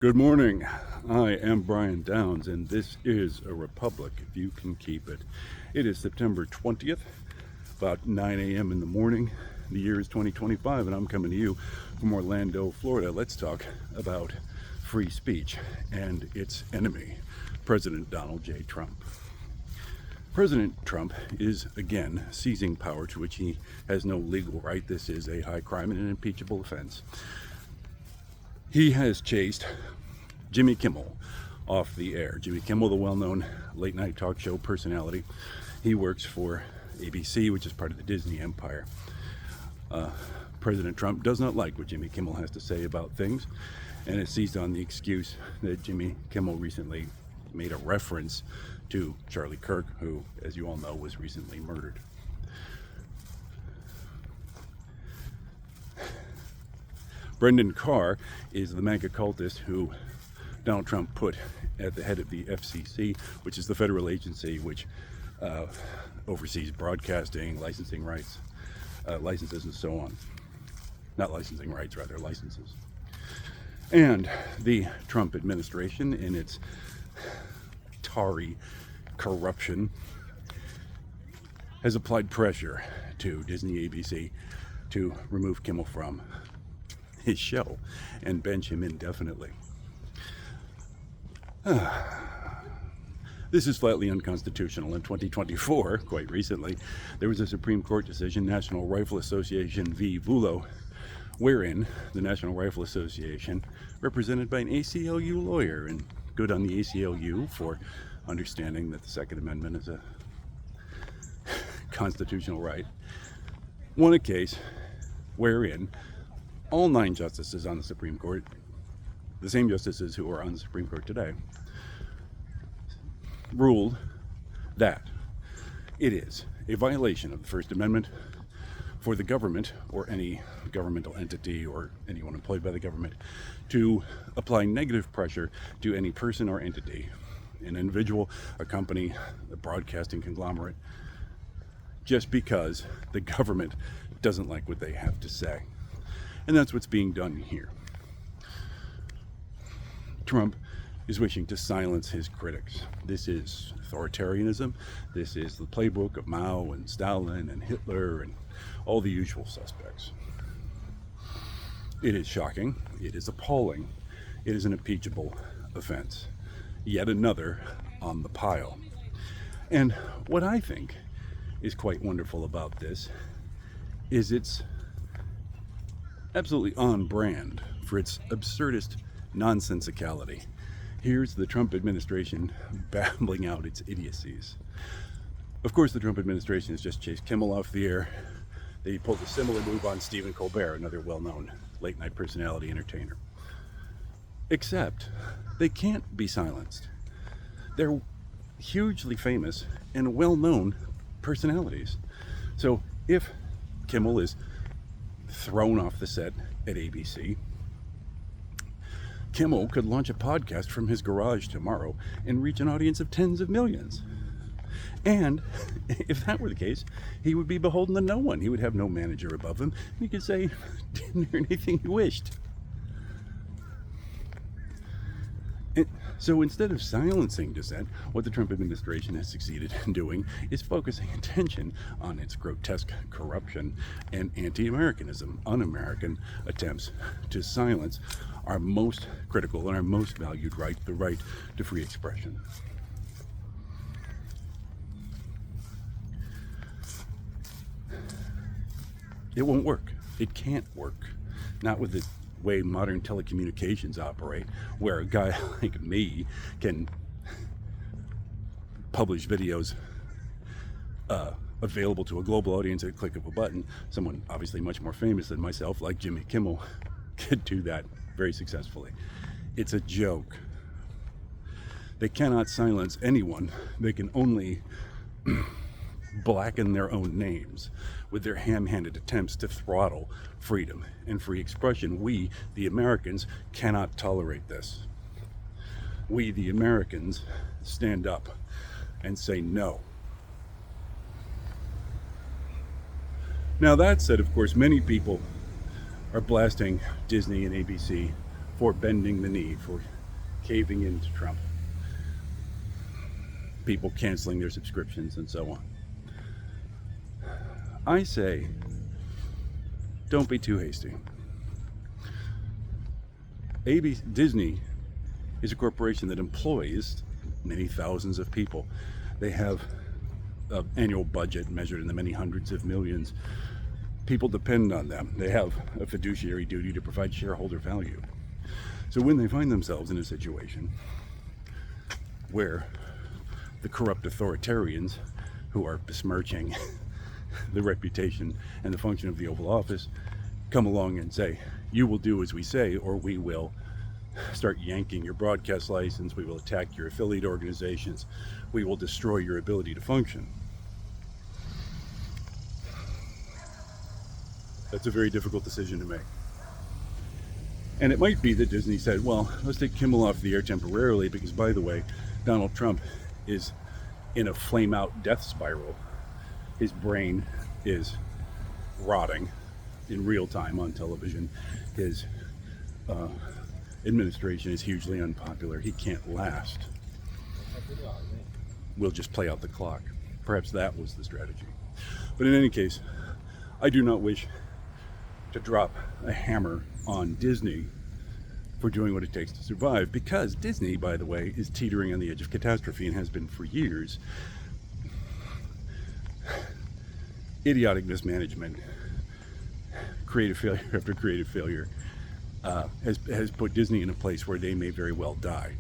Good morning. I am Brian Downs, and this is a Republic, if you can keep it. It is September 20th, about 9 a.m. in the morning. The year is 2025, and I'm coming to you from Orlando, Florida. Let's talk about free speech and its enemy, President Donald J. Trump. President Trump is again seizing power to which he has no legal right. This is a high crime and an impeachable offense. He has chased Jimmy Kimmel off the air. Jimmy Kimmel, the well-known late-night talk show personality. He works for ABC, which is part of the Disney empire. President Trump does not like what Jimmy Kimmel has to say about things, and has seized on the excuse that Jimmy Kimmel recently made a reference to Charlie Kirk, who, as you all know, was recently murdered. Brendan Carr is the MAGA cultist who Donald Trump put at the head of the FCC, which is the federal agency which oversees broadcasting, licensing rights, licenses, and so on. Not licensing rights, rather licenses. And the Trump administration, in its tarry corruption, has applied pressure to Disney ABC to remove Kimmel from his show and bench him indefinitely. This is flatly unconstitutional. In 2024, quite recently, there was a Supreme Court decision, National Rifle Association v. Vulo, wherein the National Rifle Association, represented by an ACLU lawyer, and good on the ACLU for understanding that the Second Amendment is a constitutional right, won a case wherein all 9 justices on the Supreme Court, the same justices who are on the Supreme Court today, ruled that it is a violation of the First Amendment for the government or any governmental entity or anyone employed by the government to apply negative pressure to any person or entity, an individual, a company, a broadcasting conglomerate, just because the government doesn't like what they have to say. And that's what's being done here. Trump is wishing to silence his critics. This is authoritarianism. This is the playbook of Mao and Stalin and Hitler and all the usual suspects. It is shocking. It is appalling. It is an impeachable offense. Yet another on the pile. And what I think is quite wonderful about this is it's absolutely on brand for its absurdist nonsensicality. Here's the Trump administration babbling out its idiocies. Of course, the Trump administration has just chased Kimmel off the air. They pulled a similar move on Stephen Colbert, another well-known late-night personality entertainer. Except they can't be silenced. They're hugely famous and well-known personalities. So if Kimmel is thrown off the set at ABC, Kimmel could launch a podcast from his garage tomorrow and reach an audience of tens of millions. And if that were the case, he would be beholden to no one. He would have no manager above him. He could say anything he wished. So instead of silencing dissent, what the Trump administration has succeeded in doing is focusing attention on its grotesque corruption and anti-Americanism, un-American attempts to silence our most critical and our most valued right, the right to free expression. It won't work. It can't work. Not with the way modern telecommunications operate, where a guy like me can publish videos available to a global audience at a click of a button. Someone obviously much more famous than myself, like Jimmy Kimmel, could do that very successfully. It's a joke. They cannot silence anyone. They can only blacken their own names with their ham-handed attempts to throttle freedom and free expression. We, the Americans, cannot tolerate this. We, the Americans, stand up and say no. Now that said, of course, many people are blasting Disney and ABC for bending the knee, for caving into Trump, people canceling their subscriptions and so on. I say, don't be too hasty. Disney is a corporation that employs many thousands of people. They have an annual budget measured in the many hundreds of millions. People depend on them. They have a fiduciary duty to provide shareholder value. So when they find themselves in a situation where the corrupt authoritarians who are besmirching the reputation and the function of the Oval Office come along and say, you will do as we say, or we will start yanking your broadcast license, we will attack your affiliate organizations, we will destroy your ability to function. That's a very difficult decision to make. And it might be that Disney said, well, let's take Kimmel off the air temporarily because, by the way, Donald Trump is in a flame-out death spiral. His brain is rotting in real time on television. His administration is hugely unpopular. He can't last. We'll just play out the clock. Perhaps that was the strategy. But in any case, I do not wish to drop a hammer on Disney for doing what it takes to survive, because Disney, by the way, is teetering on the edge of catastrophe and has been for years. Idiotic mismanagement, creative failure after creative failure, has put Disney in a place where they may very well die.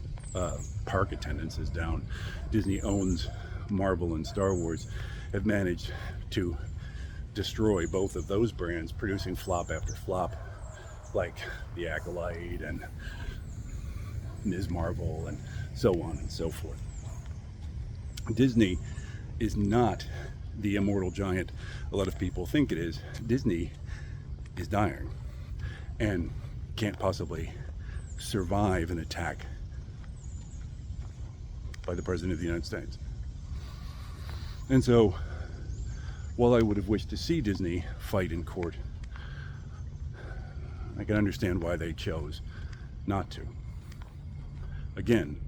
Park attendance is down. Disney owns Marvel and Star Wars, have managed to destroy both of those brands, producing flop after flop, like The Acolyte and Ms. Marvel and so on and so forth. Disney is not the immortal giant a lot of people think it is. Disney is dying and can't possibly survive an attack by the President of the United States. And so, while I would have wished to see Disney fight in court, I can understand why they chose not to. Again,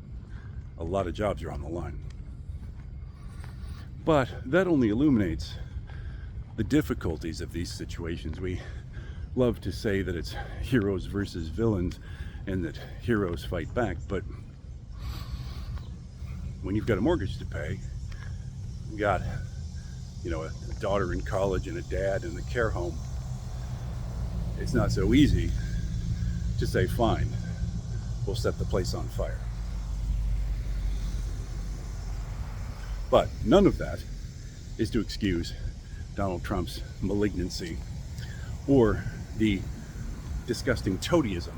a lot of jobs are on the line. But that only illuminates the difficulties of these situations. We love to say that it's heroes versus villains and that heroes fight back, but when you've got a mortgage to pay, you've got a daughter in college and a dad in the care home, it's not so easy to say, fine, we'll set the place on fire. But none of that is to excuse Donald Trump's malignancy or the disgusting toadyism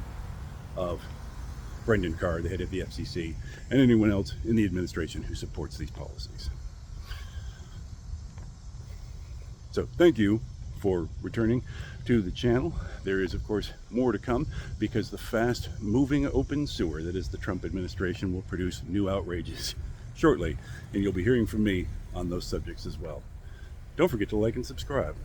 of Brendan Carr, the head of the FCC, and anyone else in the administration who supports these policies. So thank you for returning to the channel. There is, of course, more to come because the fast-moving open sewer that is the Trump administration will produce new outrages shortly, and you'll be hearing from me on those subjects as well. Don't forget to like and subscribe.